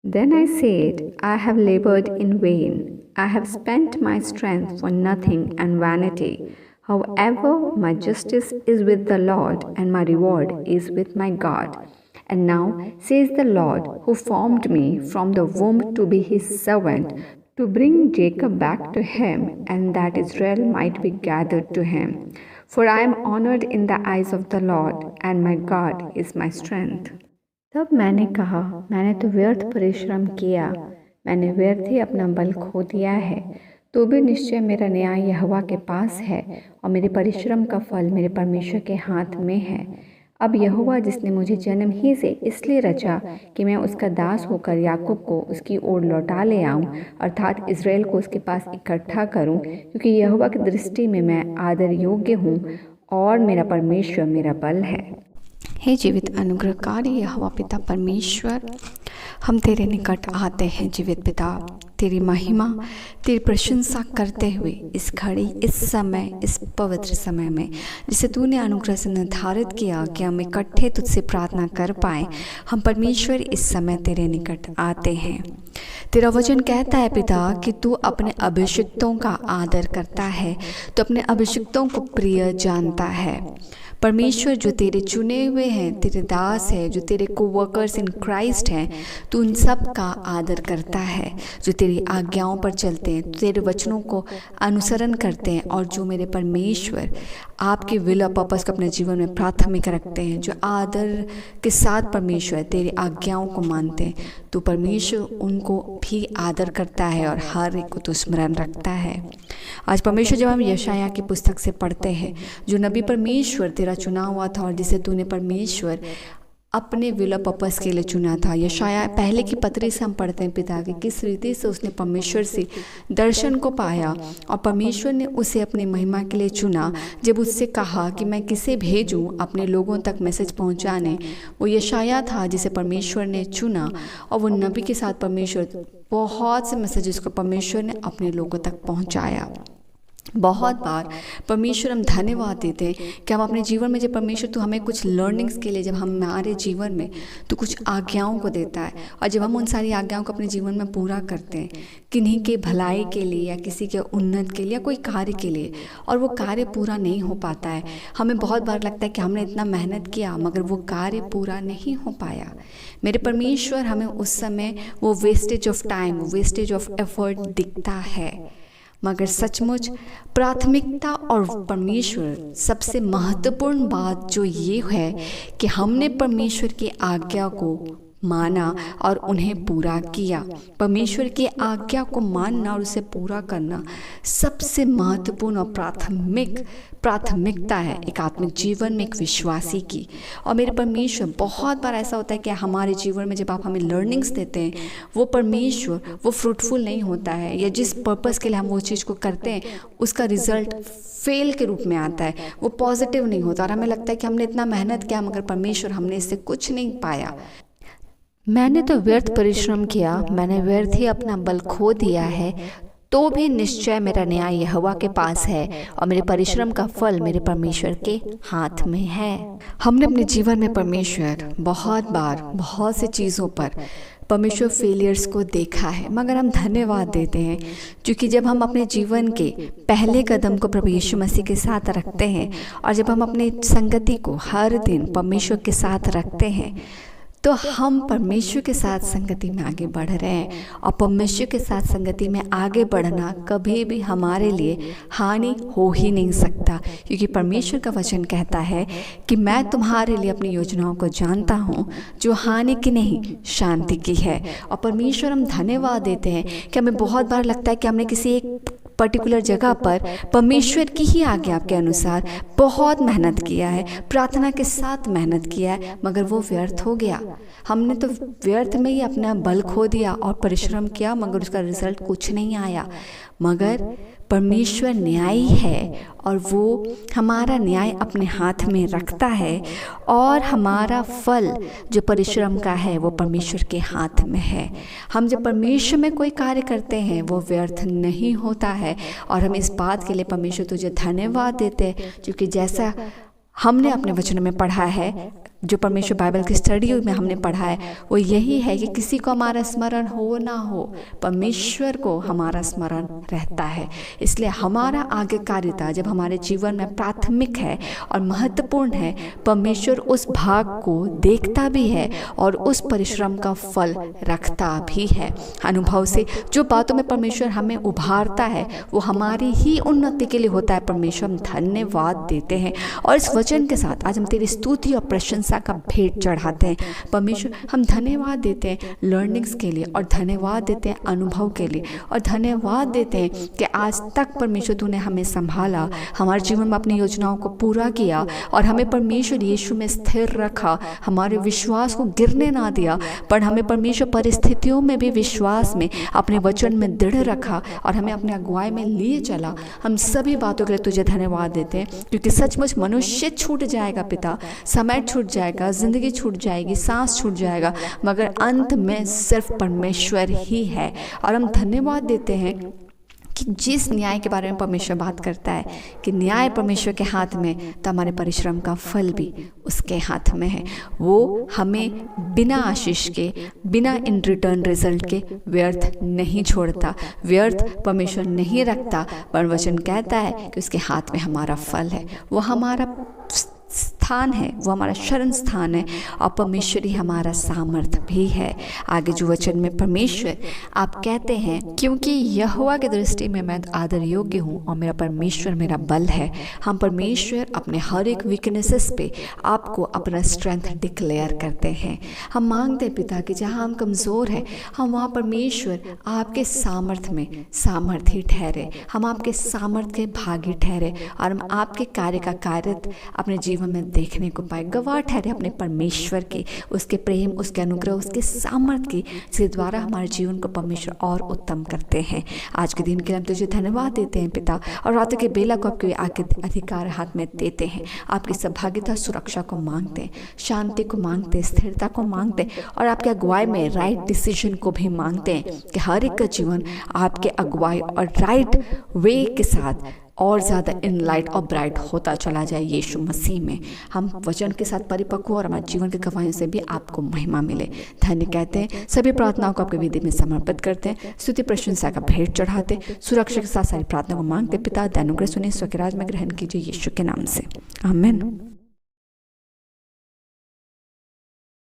Then I said, I have labored in vain. I have spent my strength for nothing and vanity. However, my justice is with the Lord, and my reward is with my God. And now, says the Lord, who formed me from the womb to be his servant, to bring Jacob back to him, and that Israel might be gathered to him. For I am honored in the eyes of the Lord, and my God is my strength. तब मैंने कहा, मैंने तो व्यर्थ परिश्रम किया, मैंने व्यर्थ ही अपना बल खो दिया है। तो भी निश्चय मेरा न्याय यहोवा के पास है, और मेरे परिश्रम का फल मेरे परमेश्वर के हाथ में है। अब यहोवा जिसने मुझे जन्म ही से इसलिए रचा कि मैं उसका दास होकर याकूब को उसकी ओर लौटा ले आऊं, अर्थात इज़राइल को उसके पास इकट्ठा करूं, क्योंकि यहोवा की दृष्टि में मैं आदर योग्य हूं और मेरा परमेश्वर मेरा बल है। हे जीवित अनुग्रहकारी यहोवा पिता परमेश्वर, हम तेरे निकट आते हैं। जीवित पिता, तेरी महिमा, तेरी प्रशंसा करते हुए इस घड़ी, इस समय, इस पवित्र समय में जिसे तूने अनुग्रह से निर्धारित किया कि हम इकट्ठे तुझसे प्रार्थना कर पाएँ, हम परमेश्वर इस समय तेरे निकट आते हैं। तेरा वचन कहता है पिता कि तू अपने अभिषिक्तों का आदर करता है, तो अपने अभिषिक्तों को प्रिय जानता है। परमेश्वर, जो तेरे चुने हुए हैं, तेरे दास हैं, जो तेरे कोवर्कर्स इन क्राइस्ट हैं, तू उन सब का आदर करता है। जो तेरी आज्ञाओं पर चलते हैं, तेरे वचनों को अनुसरण करते हैं, और जो मेरे परमेश्वर आपके विल और पर्पस को अपने जीवन में प्राथमिक रखते हैं, जो आदर के साथ परमेश्वर तेरी आज्ञाओं को मानते हैं, तो परमेश्वर उनको भी आदर करता है और हर एक को तो स्मरण रखता है। आज परमेश्वर, जब हम यशायाह की पुस्तक से पढ़ते हैं, जो नबी परमेश्वर तेरा चुना हुआ था और जिसे तूने परमेश्वर अपने विल और पर्पस के लिए चुना था, यशायाह पहले की पत्री से हम पढ़ते हैं पिता कि किस रीति से उसने परमेश्वर से दर्शन को पाया और परमेश्वर ने उसे अपनी महिमा के लिए चुना। जब उससे कहा कि मैं किसे भेजूं अपने लोगों तक मैसेज पहुंचाने, वो यशायाह था जिसे परमेश्वर ने चुना, और वो नबी के साथ परमेश्वर बहुत से मैसेजेस को परमेश्वर ने अपने लोगों तक पहुँचाया। बहुत बार परमेश्वर हम धन्यवाद देते हैं कि हम अपने जीवन में, जब परमेश्वर तू हमें कुछ लर्निंग्स के लिए, जब हमारे जीवन में तो कुछ आज्ञाओं को देता है, और जब हम उन सारी आज्ञाओं को अपने जीवन में पूरा करते हैं, किन्हीं के भलाई के लिए या किसी के उन्नत के लिए या कोई कार्य के लिए, और वो कार्य पूरा नहीं हो पाता है, हमें बहुत बार लगता है कि हमने इतना मेहनत किया मगर वो कार्य पूरा नहीं हो पाया। मेरे परमेश्वर, हमें उस समय वो वेस्टेज ऑफ टाइम, वो वेस्टेज ऑफ एफर्ट दिखता है, मगर सचमुच प्राथमिकता और परमेश्वर सबसे महत्वपूर्ण बात जो ये है कि हमने परमेश्वर की आज्ञा को माना और उन्हें पूरा किया। परमेश्वर की आज्ञा को मानना और उसे पूरा करना सबसे महत्वपूर्ण और प्राथमिकता है एक आत्मिक जीवन में, एक विश्वासी की। और मेरे परमेश्वर, बहुत बार ऐसा होता है कि हमारे जीवन में जब आप हमें लर्निंग्स देते हैं, वो परमेश्वर वो फ्रूटफुल नहीं होता है, या जिस पर्पस के लिए हम वो चीज़ को करते हैं उसका रिजल्ट फेल के रूप में आता है, वो पॉजिटिव नहीं होता, और हमें लगता है कि हमने इतना मेहनत किया मगर परमेश्वर हमने इससे कुछ नहीं पाया। मैंने तो व्यर्थ परिश्रम किया, मैंने व्यर्थ ही अपना बल खो दिया है, तो भी निश्चय मेरा न्याय यहोवा के पास है, और मेरे परिश्रम का फल मेरे परमेश्वर के हाथ में है। हमने अपने जीवन में परमेश्वर बहुत बार बहुत सी चीज़ों पर परमेश्वर फेलियर्स को देखा है, मगर हम धन्यवाद देते हैं क्योंकि जब हम अपने जीवन के पहले कदम को प्रभु यीशु मसीह के साथ रखते हैं, और जब हम अपनी संगति को हर दिन परमेश्वर के साथ रखते हैं, तो हम परमेश्वर के साथ संगति में आगे बढ़ रहे हैं। और परमेश्वर के साथ संगति में आगे बढ़ना कभी भी हमारे लिए हानि हो ही नहीं सकता, क्योंकि परमेश्वर का वचन कहता है कि मैं तुम्हारे लिए अपनी योजनाओं को जानता हूँ, जो हानि की नहीं शांति की है। और परमेश्वर, हम धन्यवाद देते हैं कि हमें बहुत बार लगता है कि हमने किसी एक पर्टिकुलर जगह पर परमेश्वर की ही आज्ञा के अनुसार बहुत मेहनत किया है, प्रार्थना के साथ मेहनत किया है, मगर वो व्यर्थ हो गया। हमने तो व्यर्थ में ही अपना बल खो दिया और परिश्रम किया, मगर उसका रिजल्ट कुछ नहीं आया। मगर परमेश्वर न्यायी है और वो हमारा न्याय अपने हाथ में रखता है, और हमारा फल जो परिश्रम का है वो परमेश्वर के हाथ में है। हम जब परमेश्वर में कोई कार्य करते हैं वो व्यर्थ नहीं होता है, और हम इस बात के लिए परमेश्वर तुझे धन्यवाद देते हैं, क्योंकि जैसा हमने अपने वचनों में पढ़ा है, जो परमेश्वर बाइबल की स्टडी में हमने पढ़ा है वो यही है कि किसी को हमारा स्मरण हो ना हो, परमेश्वर को हमारा स्मरण रहता है। इसलिए हमारा आज्ञाकारिता जब हमारे जीवन में प्राथमिक है और महत्वपूर्ण है, परमेश्वर उस भाग को देखता भी है और उस परिश्रम का फल रखता भी है। अनुभव से जो बातों में परमेश्वर हमें उभारता है वो हमारी ही उन्नति के लिए होता है। परमेश्वर हम धन्यवाद देते हैं और इस वचन के साथ आज हम तेरी स्तुति और प्रशंसा का भेंट चढ़ाते हैं। परमेश्वर हम धन्यवाद देते हैं लर्निंग्स के लिए और धन्यवाद देते हैं अनुभव के लिए और धन्यवाद देते हैं कि आज तक परमेश्वर तूने हमें संभाला, हमारे जीवन में अपनी योजनाओं को पूरा किया और हमें परमेश्वर यीशु में स्थिर रखा, हमारे विश्वास को गिरने ना दिया, पर हमें परमेश्वर परिस्थितियों में भी विश्वास में अपने वचन में दृढ़ रखा और हमें अपने अगुवाई में लिए चला। हम सभी बातों के लिए तुझे धन्यवाद देते हैं, क्योंकि सचमुच मनुष्य छूट जाएगा पिता, समय छूट जाएगा, जिंदगी छूट जाएगी, सांस छूट जाएगा, मगर अंत में सिर्फ परमेश्वर ही है। और हम धन्यवाद देते हैं कि जिस न्याय के बारे में परमेश्वर बात करता है कि न्याय परमेश्वर के हाथ में, तो हमारे परिश्रम का फल भी उसके हाथ में है। वो हमें बिना आशीष के, बिना इन रिटर्न रिजल्ट के व्यर्थ नहीं छोड़ता, व्यर्थ परमेश्वर नहीं रखता, पर वचन कहता है कि उसके हाथ में हमारा फल है, वो हमारा स्थान है, वो हमारा शरण स्थान है और परमेश्वर ही हमारा सामर्थ भी है। आगे जो वचन में परमेश्वर आप कहते हैं, क्योंकि यहोवा की दृष्टि में मैं आदर योग्य हूँ और मेरा परमेश्वर मेरा बल है। हम परमेश्वर अपने हर एक वीकनेसेस पे आपको अपना स्ट्रेंथ डिक्लेयर करते हैं। हम मांगते हैं पिता कि जहाँ हम कमज़ोर हैं हम वहाँ परमेश्वर आपके सामर्थ में सामर्थी ठहरे, हम आपके सामर्थ के भागी ठहरे और हम आपके कार्य का कार्य अपने जीवन में देखने को पाए, गवाह ठहरे अपने परमेश्वर के, उसके प्रेम, उसके अनुग्रह, उसके सामर्थ की, जिसके द्वारा हमारे जीवन को परमेश्वर और उत्तम करते हैं। आज के दिन के लिए हम तुझे धन्यवाद देते हैं पिता, और रातों के बेला को आपके आगे अधिकार हाथ में देते हैं। आपकी सहभागिता, सुरक्षा को मांगते हैं, शांति को मांगते हैं, स्थिरता को मांगते हैं और आपके अगुवाई में राइट डिसीजन को भी मांगते हैं कि हर एक का जीवन आपके अगुवाई और राइट वे के साथ और ज़्यादा इनलाइट और ब्राइट होता चला जाए। यीशु मसीह में हम वचन के साथ परिपक्व और हमारे जीवन के गवाहियों से भी आपको महिमा मिले। धन्य कहते हैं, सभी प्रार्थनाओं को आपके विधि में समर्पित करते हैं, स्तुति प्रशंसा का भेंट चढ़ाते, सुरक्षा के साथ सारी प्रार्थना को मांगते। पिता अनुग्रह सुने, स्वराज में ग्रहण कीजिए यीशु के नाम से, आमीन।